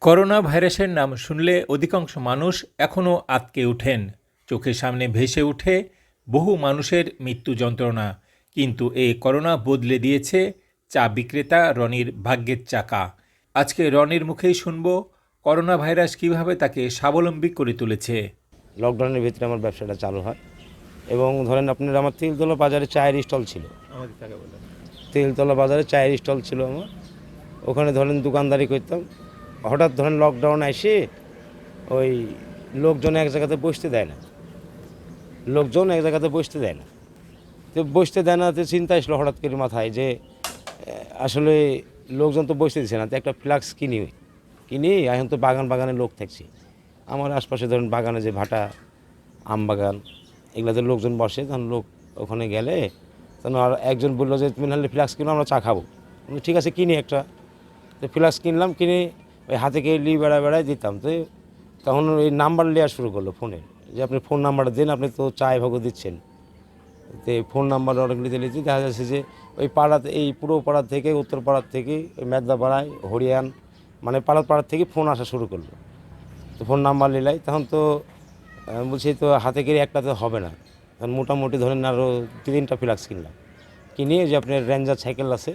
Corona ভাইরাসের নাম শুনলে অধিকাংশ মানুষ এখনও আঁতকে ওঠেন। চোখের সামনে ভেসে ওঠে বহু মানুষের মৃত্যু যন্ত্রণা। কিন্তু এই করোনা বদলে দিয়েছে চা বিক্রেতা রনির ভাগ্যের চাকা। আজকে রনির মুখেই শুনব করোনা ভাইরাস কিভাবে তাকে স্বাবলম্বী করে তুলেছে। লকডাউনের ভিতরে আমার ব্যবসাটা চালু হয় এবং ধরেন আপনার আমার তিলতলা বাজারে চায়ের স্টল ছিল। তিলতলা বাজারে চায়ের স্টল ছিল আমার, ওখানে ধরেন দোকানদারি করতাম। হঠাৎ ধরেন লকডাউন আসে, ওই লোকজন এক জায়গাতে বসতে দেয় না, তো বসতে দেয় না, তো চিন্তা আসলো হঠাৎ করে মাথায় যে আসলে লোকজন তো বসতে দিচ্ছে না, তো একটা ফ্লাক্স কিনি এখন তো বাগানে লোক থাকছে। আমার আশপাশে ধরেন বাগানে যে ভাটা আম বাগান, এগুলোতে লোকজন বসে, তখন লোক ওখানে গেলে তখন আর একজন বললো যে তুমি নাহলে ফ্লাক্স কিনো, আমরা চা খাবো। ঠিক আছে কিনি একটা, তো ফ্লাক্স কিনলাম, কিনে ওই হাতে কে নিয়ে বেড়ায় দিতাম। তো তখন ওই নাম্বার নেওয়া শুরু করলো ফোনে, যে আপনি ফোন নাম্বারটা দিন, আপনি তো চায় ভাগও দিচ্ছেন। তো ফোন নাম্বার অনেক নিতে দেখা যাচ্ছে যে ওই পাড়াতে, এই পুরো পাড়ার থেকে, উত্তর পাড়ার থেকে, ওই মেদনাপাড়ায়, হরিয়ান, মানে পাড়ার থেকে ফোন আসা শুরু করলো। তো ফোন নাম্বার নিলাই, তখন তো বলছি তো হাতে করে একটা তো হবে না, তখন মোটামুটি ধরেন আরও 3টা ফ্লাক্স কিনলাম। কিনে যে আপনার রেঞ্জার সাইকেল আছে,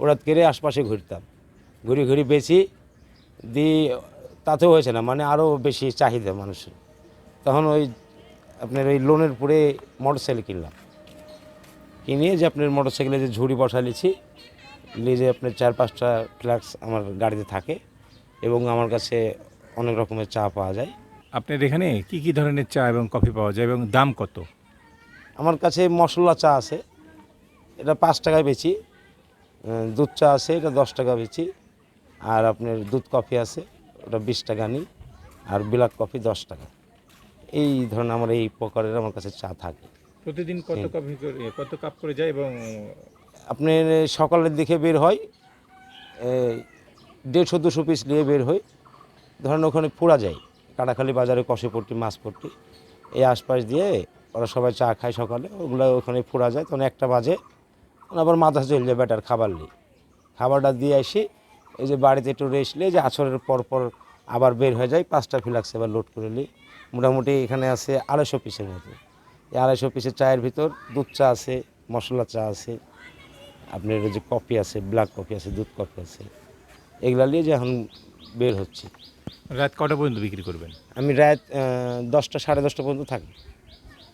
ওরা করে আশপাশে ঘুরতাম, ঘুরি বেশি দিয়ে, তাতেও হয়েছে না, মানে আরও বেশি চাহিদা মানুষের। তখন ওই আপনার ওই লোনের পরে মোটরসাইকেল কিনলাম, কিনে যে আপনার মোটরসাইকেলে যে ঝুড়ি বসালিছি, নিয়ে যে আপনার 4-5টা ফ্লাক্স আমার গাড়িতে থাকে এবং আমার কাছে অনেক রকমের চা পাওয়া যায়। আপনার এখানে কি কি ধরনের চা এবং কফি পাওয়া যায় এবং দাম কত? আমার কাছে মশলা চা আছে, এটা 5 টাকায় বেচি। দুধ চা আছে, এটা 10 টাকা বেচি। আর আপনার দুধ কফি আছে, ওটা 20 টাকা নিই। আর ব্ল্যাক কফি 10 টাকা। এই ধরনের আমার এই প্রকারের আমার কাছে চা থাকে। প্রতিদিন কত কাপ করে যায় এবং আপনার সকালের দিকে বের হয়, 150-200 পিস নিয়ে বের হয়। ধরেন ওখানে ফুরা যায়, কাটাখালী বাজারে কষেপট্টি, মাছপট্টি, এই আশপাশ দিয়ে ওরা সবাই চা খায় সকালে, ওগুলো ওখানে ফুরা যায়। তখন 1টা বাজে, তখন আবার মাথা চলে যায় ব্যাটার খাবার নিয়ে, খাবারটা দিয়ে আসি, এই যে বাড়িতে একটু রেস্ট নিয়ে, যে আছরের পর আবার বের হয়ে যায়, 5টা ফ্লাক্স এবার লোড করে নিই। মোটামুটি এখানে আছে 250 পিসের মতো। এই 250 পিসের চায়ের ভিতর দুধ চা আছে, মশলা চা আছে, আপনার যে কফি আছে, ব্ল্যাক কফি আছে, দুধ কফি আছে, এগুলা নিয়ে যে এখন বের হচ্ছে। রাত কটা পর্যন্ত বিক্রি করবেন? আমি রাত 10টা, 10:30 পর্যন্ত থাকি,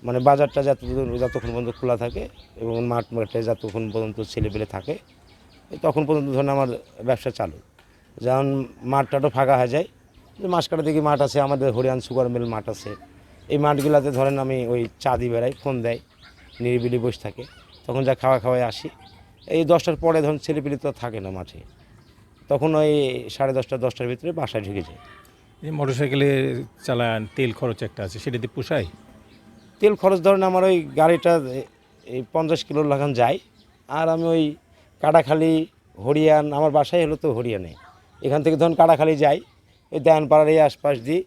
মানে বাজারটা যতক্ষণ পর্যন্ত খোলা থাকে এবং মাঠে যতক্ষণ পর্যন্ত ছেলেপেলে থাকে, তখন পর্যন্ত ধরেন আমার ব্যবসা চালু। যেমন মাঠটাও ফাঁকা হয়ে যায়, যে মাসকাটা দিকে মাঠ আছে, আমাদের হরিয়ান সুগার মিল মাঠ আছে, এই মাঠগুলোতে ধরেন আমি ওই চা দিয়ে বেড়াই, ফোন দেয়, নিরিবিলি বসে থাকে, তখন যা খাওয়ায় আসি। এই 10টার পরে ধরুন ছেলেপিলি তো থাকে না মাঠে, তখন ওই 10:30, 10টার ভিতরে বাসায় ঢুকে যায়। এই মোটরসাইকেলে চালান, তেল খরচ একটা আছে, সেটা দিয়ে পোষায়? তেল খরচ ধরেন আমার ওই গাড়িটা এই 50 কিলো লাগান যায়। আর আমি ওই কাটাখালী, হরিয়ান, আমার বাসায় হলো তো হরিয়ানে, এখান থেকে ধরুন কাটাখালী যাই, ওই দেয়ানপাড়ার এই আশপাশ দিই।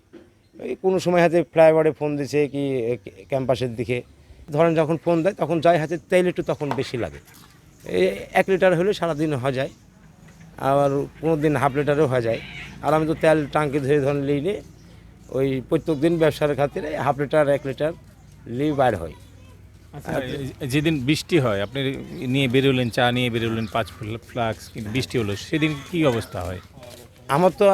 ওই কোনো সময় হাতে ফ্লাইওভারে ফোন দিছে কি ক্যাম্পাসের দিকে, ধরেন যখন ফোন দেয় তখন যাই, হাতে তেল একটু তখন বেশি লাগে। এই 1 লিটার হলে সারাদিন হয়ে যায়, আবার কোনো দিন হাফ লিটারও হয়ে যায়। আর আমি তো তেল টাঙ্কি ধরে ধরেন নিয়ে ওই প্রত্যেক দিন ব্যবসার খাতিরে হাফ লিটার 1 লিটার নিয়ে বাইর হয়। আচ্ছা, যেদিন বৃষ্টি হয় আপনি নিয়ে বেরোলেন, চা নিয়ে বেরোলেন 5 ফ্লাক্স, কিন্তু বৃষ্টি হলো, সেদিন কি অবস্থা হয়? আমার তো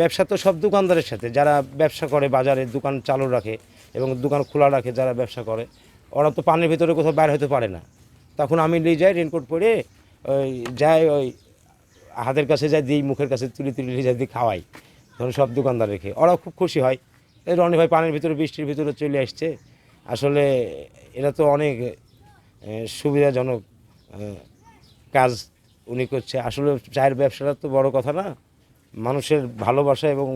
ব্যবসা তো সব দোকানদারের সাথে, যারা ব্যবসা করে বাজারে দোকান চালু রাখে এবং দোকান খোলা রাখে, যারা ব্যবসা করে, ওরা তো পানির ভিতরে কোথাও বাইর হতে পারে না। তখন আমি নিয়ে যাই রেনকোট পরে, ওই যাই, ওই হাতের কাছে যাই, দিই মুখের কাছে তুলি নিয়ে যাই, দিই খাওয়াই, ধরুন সব দোকানদার রেখে, ওরাও খুব খুশি হয়। এই রনি ভাই পানির ভিতরে, বৃষ্টির ভিতরে চলে আসছে, আসলে এটা তো অনেক সুবিধাজনক কাজ উনি করছে। আসলে চায়ের ব্যবসাটা তো বড় কথা না, মানুষের ভালোবাসা এবং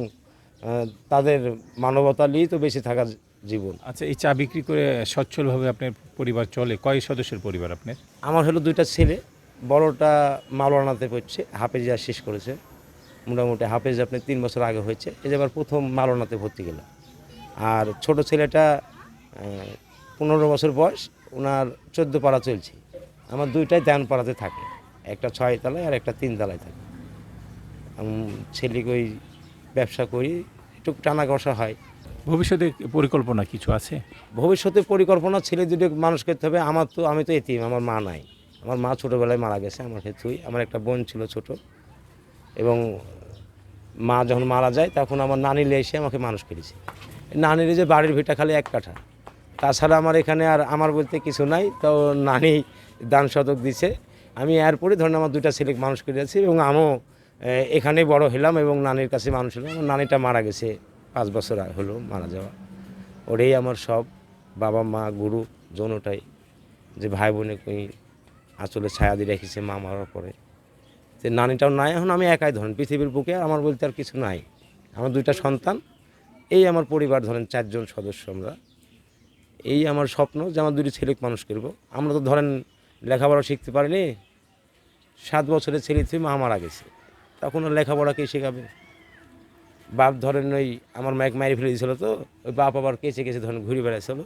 তাদের মানবতা নিয়েই তো বেঁচে থাকার জীবন। আচ্ছা, এই চা বিক্রি করে সচ্ছলভাবে আপনার পরিবার চলে? কয় সদস্যের পরিবার আপনার? আমার হলো 2টা ছেলে, বড়টা মাওলানাতে পড়ছে, হাফেজিয়া শেষ করেছে, মোটামুটি হাফেজ আপনি 3 বছর আগে হয়েছে, এই যে আবার প্রথম মাওলানাতে ভর্তি গেল। আর ছোট ছেলেটা 15 বছর বয়স, ওনার 14 পাড়া চলছে। আমার 2টাই দেয়ানপাড়াতে থাকে, একটা 6 তলায় আর একটা 3 তলায় থাকে। ছেলেকে ওই ব্যবসা করি, একটু টানা কষা হয়। ভবিষ্যতে পরিকল্পনা কিছু আছে? ভবিষ্যতে পরিকল্পনা ছেলে দুটো মানুষ করতে হবে। আমি তো এতিম, আমার মা নাই। আমার মা ছোটোবেলায় মারা গেছে আমার ক্ষেত্রেই। আমার একটা বোন ছিল ছোট, এবং মা যখন মারা যায় তখন আমার নানি নিয়ে এসে আমাকে মানুষ করেছে। নানির যে বাড়ির ভিটা খালি 1 কাঠা, তাছাড়া আমার এখানে আর আমার বলতে কিছু নাই। তো নানি দান শতক দিছে। আমি এরপরে ধরেন আমার 2টা ছেলে মানুষ করেছি, এবং আমিও এখানেই বড় হলাম এবং নানির কাছে মানুষ হলাম। আমার নানিটা মারা গেছে 5 বছর হলো মারা যাওয়া। ওটাই আমার সব, বাবা মা গুরু যৌনটাই, যে ভাই বোনে কই আঁচলে ছায়া দিয়ে রেখেছে মা মারার পরে। যে নানিটাও নাই, এখন আমি একাই ধরেন পৃথিবীর বুকে, আর আমার বলতে আর কিছু নাই। আমার 2টা সন্তান, এই আমার পরিবার, ধরেন 4 জন সদস্য আমরা। এই আমার স্বপ্ন যে আমার 2টি ছেলে মানুষ করব। আমরা তো ধরেন লেখাপড়া শিখতে পারিনি। 7 বছরের ছেলে থেকে মা মারা গেছে, তখন আর লেখাপড়া কে শেখাবে? বাপ ধরেন ওই আমার মায়ের মায়ের ফেলে দিয়েছিল, তো ওই বাপ আবার কেচে কেচে ধরেন ঘুরে বেড়াইছিল,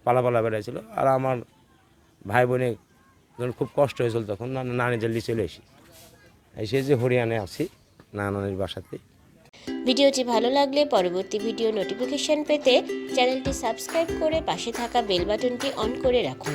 পালা বেড়াইছিল। আর আমার ভাই বোনে ধরুন খুব কষ্ট হয়েছিল, তখন নানি জলদি চলে এসে যে হরিয়ানায় আছি নানির বাসাতে। ভিডিওটি ভালো লাগলে পরবর্তী ভিডিও নোটিফিকেশন পেতে চ্যানেলটি সাবস্ক্রাইব করে পাশে থাকা বেল বাটনটি অন করে রাখুন।